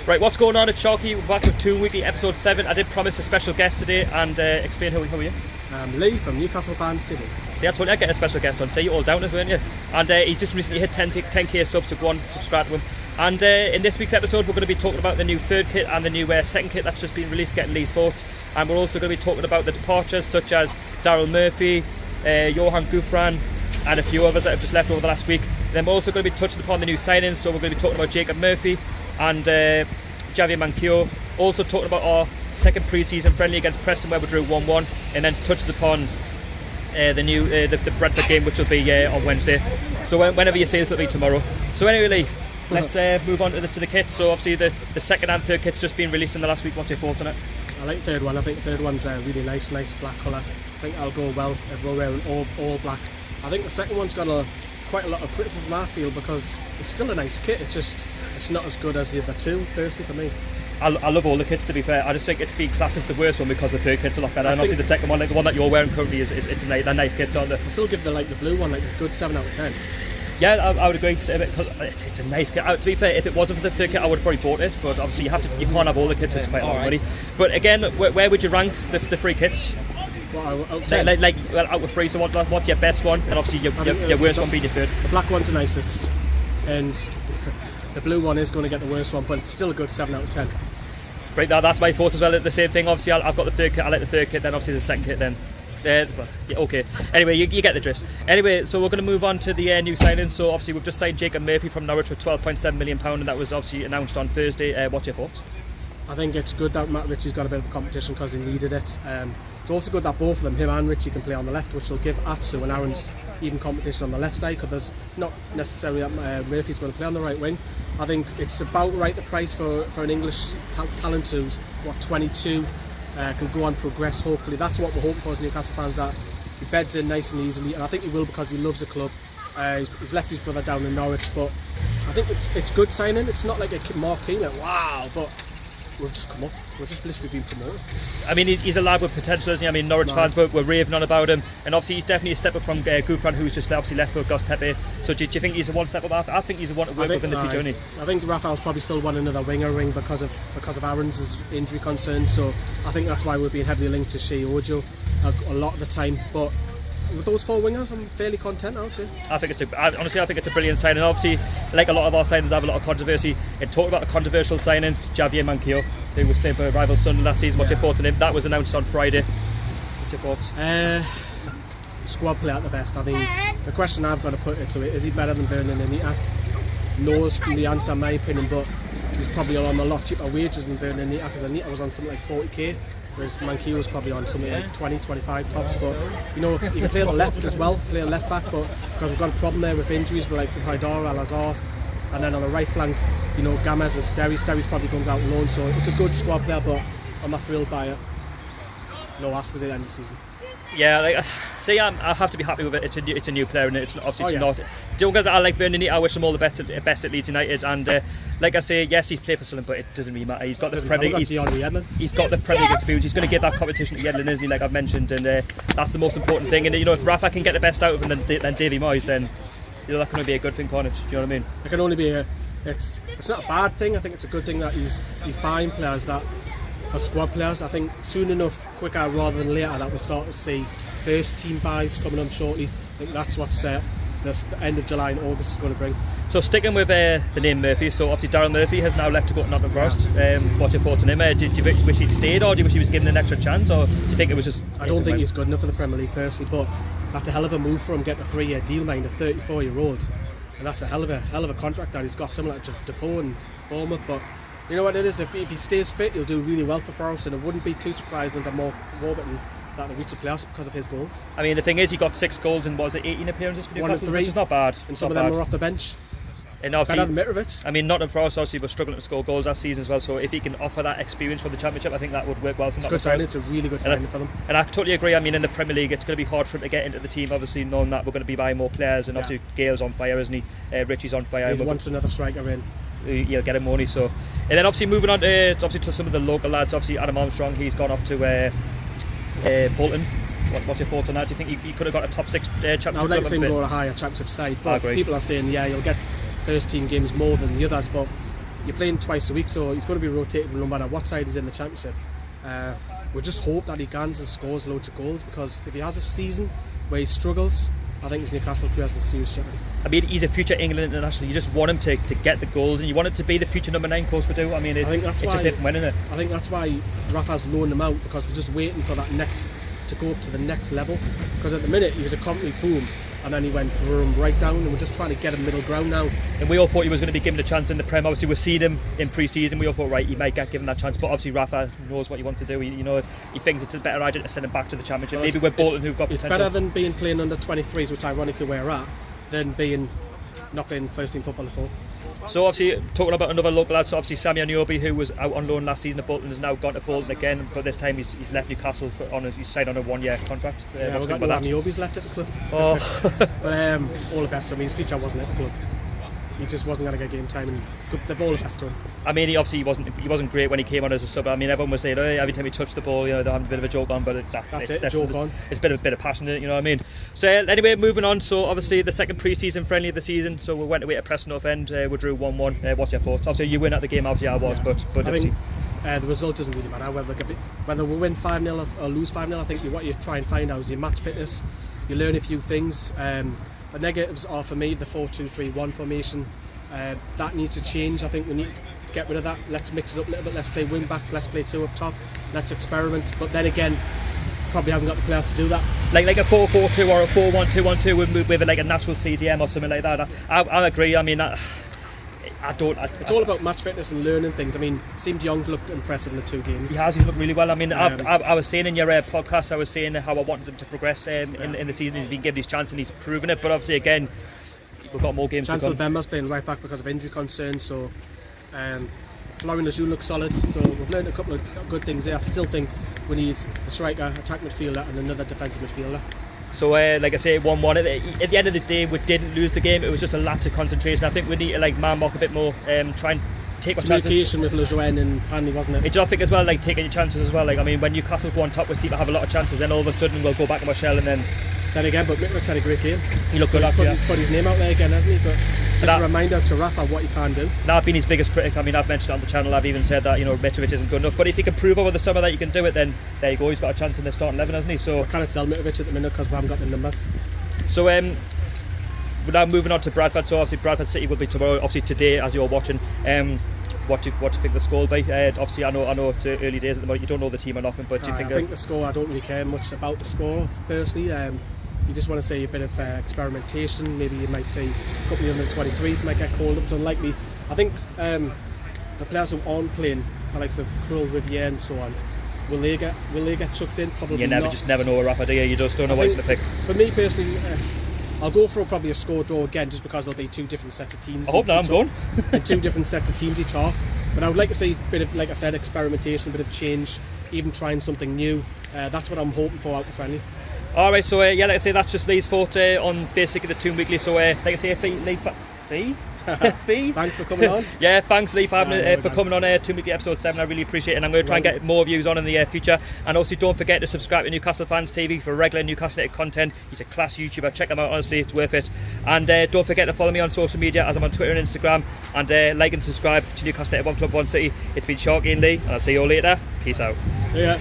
Right, what's going on? It's Sharky. We're back with Toon Weekly, episode 7. I did promise a special guest today and explain who are you? I'm Lee from Newcastle Fans TV. See, I told you I'd get a special guest on. Say you all downers, weren't you? And he's just recently hit 10k subs, so go on, subscribe to him. And in this week's episode, we're going to be talking about the new third kit and the new second kit that's just been released, getting Lee's thoughts. And we're also going to be talking about the departures, such as Daryl Murphy, Johan Gouffran, and a few others that have just left over the last week. Then we're also going to be touching upon the new signings, so we're going to be talking about Jacob Murphy and Javier Manquillo. Also talking about our second pre-season friendly against Preston, where we drew 1-1, and then touched upon the Brentford game, which will be on Wednesday. So whenever you see this, it'll be tomorrow. So anyway, Lee, let's move on to the kits. So obviously the second and third kit's just been released in the last week. What's your thoughts on it? I like the third one. I think the third one's really nice black colour. I think that'll go well if we're wearing all black. I think the second one's got quite a lot of criticism, I feel, because it's still a nice kit. It's not as good as the other two, personally, for me. I love all the kits, to be fair. I just think it's been classed as the worst one because the third kit's a lot better. And obviously the second one, like the one that you're wearing currently, they're nice kits, aren't they? I still give the blue one a good 7 out of 10. Yeah, I would agree. It's a nice kit. To be fair, if it wasn't for the third kit, I would have probably bought it. But obviously you can't have all the kits. It's quite a lot of money. But again, where would you rank the three kits? Well, out of 10? Out of three. So what's your best one? And obviously your worst one being your third. The black one's the nicest, and the blue one is going to get the worst one, but it's still a good 7 out of 10. Right, that's my thoughts as well. The same thing. Obviously, I've got the third kit. I like the third kit. Then obviously the second kit. Then, yeah, okay. Anyway, you get the gist. Anyway, so we're going to move on to the new signings. So obviously we've just signed Jacob Murphy from Norwich for £12.7 million, and that was obviously announced on Thursday. What's your thoughts? I think it's good that Matt Ritchie's got a bit of a competition because he needed it. It's also good that both of them, him and Ritchie, can play on the left, which will give Atsu and Aaron's even competition on the left side, because there's not necessarily that Murphy's going to play on the right wing. I think it's about right the price for an English talent who's 22, can go and progress. Hopefully that's what we're hoping for as Newcastle fans, that he beds in nice and easily, and I think he will because he loves the club. He's left his brother down in Norwich, but I think it's good signing. It's not like a marquee, like wow, but we've just come up. We've just literally been promoted. I mean, he's a lad with potential, isn't he? I mean, Norwich fans were raving on about him, and obviously he's definitely a step up from Gouffran, who's just obviously left for Gus Tepe. So do you think he's a one step up? I think he's a one to work with in the future, isn't he? I think Rafael's probably still want another winger ring because of Aaron's injury concerns. So I think that's why we're being heavily linked to Shea Ojo a lot of the time. But with those four wingers, I'm fairly content, I would say. Honestly, I think it's a brilliant signing. Obviously, like a lot of our signings have a lot of controversy. And talk about a controversial signing, Javier Manquillo, who was playing for rival Sunderland last season. What's your thoughts on him? That was announced on Friday. What's your thoughts? Squad player at the best. I think the question I've got to put into it, is he better than Vernon Anita? No is the answer in my opinion, but he's probably on a lot cheaper wages than Vernon Anita, because Anita was on something like 40k. Whereas Manquillo was probably on something like 20, 25 tops. But you know, he can play on the left as well, play on left back. But because we've got a problem there with injuries, with like Haidar, Al-Azhar, and then on the right flank, you know, Gamez and Sterry's probably going to go out on loan. So it's a good squad player, but I'm not thrilled by it. No Oscars at the end of the season. Yeah, I have to be happy with it. It's a new player, and it's obviously not. Don't guys, I like Vernon. I wish him all the best at Leeds United, and like I say, yes, he's played for Sunderland, but it doesn't really matter. He's got the Premier League. He's got the Premier League experience. He's going to give that competition to Yedlin, isn't he? Like I've mentioned, and that's the most important thing. And you know, if Rafa can get the best out of him than Davy Moyes, then you know that's going to be a good thing for it. Do you know what I mean? It can only be it's not a bad thing. I think it's a good thing that he's buying players that. For squad players, I think soon enough, quicker rather than later, that we'll start to see first team buys coming on shortly. I think that's what the end of July and August is going to bring. So sticking with the name Murphy, so obviously Daryl Murphy has now left to go to Nottingham Forest. What's your thoughts on him? Do you wish he'd stayed, or do you wish he was given an extra chance, or do you think it was just... I don't think he's good enough for the Premier League personally, but that's a hell of a move for him, getting a 3-year deal, mind, a 34-year-old, and that's a hell of a contract that he's got, similar to Defoe and Bournemouth. But you know what it is, if he stays fit, he'll do really well for Forest, and it wouldn't be too surprising to Warburton that they reach the playoffs because of his goals. I mean, the thing is, he got 6 goals in, 18 appearances for Newcastle, which is not bad. And some of them were off the bench. And better than Mitrovic. I mean, Nottingham Forest obviously was struggling to score goals last season as well, so if he can offer that experience from the Championship, I think that would work well for Nottingham Forest. It's a really good signing for them. And I totally agree. I mean, in the Premier League, it's going to be hard for him to get into the team, obviously, knowing that we're going to be buying more players, and obviously Gale's on fire, isn't he? Richie's on fire. He wants another striker in. He'll get him money. So, and then obviously moving on to some of the local lads. Obviously, Adam Armstrong, he's gone off to Bolton. What's your thoughts on that? Do you think he could have got a top 6 championship? I would like to see him go to a higher championship side, but people are saying, yeah, you'll get first team games more than the others, but you're playing twice a week, so he's going to be rotated no matter what side he's in the championship. We'll just hope that he guns and scores loads of goals, because if he has a season where he struggles, I think his Newcastle career has a serious jeopardy. I mean, he's a future England international. You just want him to get the goals, and you want him to be the future number 9, of course we do. I mean, it's just if and when, isn't it? I think that's why Rafa's loaned him out, because we're just waiting for that next to go up to the next level. Because at the minute he was a complete boom, and then he went right down, and we're just trying to get a middle ground now. And we all thought he was going to be given a chance in the Prem. Obviously, we've seen him in pre-season. We all thought, right, he might get given that chance. But obviously, Rafa knows what he wants to do. He thinks it's a better idea to send him back to the Championship. Well, maybe with Bolton, who've got potential. It's better than playing under 23s, which ironically we're at, than not playing first team football at all. So obviously, talking about another local lad, so obviously Sammy Niobe, who was out on loan last season at Bolton, has now gone to Bolton again, but this time he's left Newcastle he's signed on a 1-year contract. Yeah, we've got no Niobe's left at the club. Oh. But all the best to him. His future wasn't at the club. He just wasn't going to get game time, and they're all the best to him. I mean, he wasn't great when he came on as a sub. I mean, everyone was saying, oh, every time he touched the ball, they're having a bit of a joke on, but it's a bit of passion in it, you know what I mean? So anyway, moving on. So obviously the second pre-season friendly of the season. So we went away to Preston North End. We drew 1-1. What's your thoughts? Obviously you win at the game. Obviously I was, yeah. but I think the result doesn't really matter. Whether we win 5-0 or lose 5-0, I think what you try and find out is your match fitness. You learn a few things. The negatives are, for me, the 4-2-3-1 formation. That needs to change. I think we need to get rid of that. Let's mix it up a little bit. Let's play wing backs. Let's play 2 up top. Let's experiment. But then again, probably haven't got the players to do that. Like a 4-4-2 or a 4-1-2-1-2 with like a natural CDM or something like that. I agree. I mean, it's all about match fitness and learning things. I mean, seemed Young looked impressive in the 2 games. He's looked really well. I mean, I was saying in your podcast, I was saying how I wanted him to progress in the season. He's been given his chance and he's proven it. But obviously, again, we've got more games to come. Chancellor Bemba's playing right back because of injury concerns. So, Florian Lejeune looks solid. So we've learned a couple of good things there. I still think we need a striker, attack midfielder, and another defensive midfielder. So, like I say, 1-1. At the end of the day, we didn't lose the game. It was just a lapse of concentration. I think we need to man mark a bit more, try and take our chances. Communication with Lejeune and Hanley, wasn't it? I think as well, like taking your chances as well. Like, I mean, when Newcastle go on top, we seem to have a lot of chances, and all of a sudden we'll go back in our shell, and then again, but Mitrovic had a great game. He looked good after, put his name out there again, hasn't he? But just a reminder to Rafa what he can do. And I've been his biggest critic. I mean, I've mentioned it on the channel. I've even said that Mitrovic isn't good enough. But if he can prove over the summer that you can do it, then there you go. He's got a chance in the starting 11, hasn't he? So I can't tell Mitrovic at the minute because we haven't got the numbers. So we're now moving on to Bradford. So obviously Bradford City will be tomorrow. Obviously today, as you're watching. What do you think the score will be? Obviously, I know it's early days at the moment. You don't know the team or nothing, but do you think? I think the score. I don't really care much about the score personally. You just want to see a bit of experimentation. Maybe you might see a couple of under 23s might get called up. It's unlikely. I think the players who aren't playing, the likes of Krull, Riviere, and so on, will they get chucked in? Probably not. Just never know a Rafa, do you? You just don't know what's going to pick. For me personally, I'll go for probably a score draw again, just because there'll be 2 different sets of teams. I hope I'm going. And 2 different sets of teams each half. But I would like to see a bit of, like I said, experimentation, a bit of change, even trying something new. That's what I'm hoping for out of friendly. Alright, so like I say, that's just Lee's thought on basically the Toon Weekly. So like I say, Lee, Thanks for coming on. Yeah, thanks Lee for coming on Toon Weekly episode 7. I really appreciate it, and I'm going to try and get more views on in the future. And also don't forget to subscribe to Newcastle Fans TV for regular Newcastle United content. He's a class YouTuber, check him out, honestly it's worth it. And don't forget to follow me on social media, as I'm on Twitter and Instagram, and like and subscribe to Newcastle United One Club One City. It's been Sharky and Lee, and I'll see you all later. Peace out. Yeah.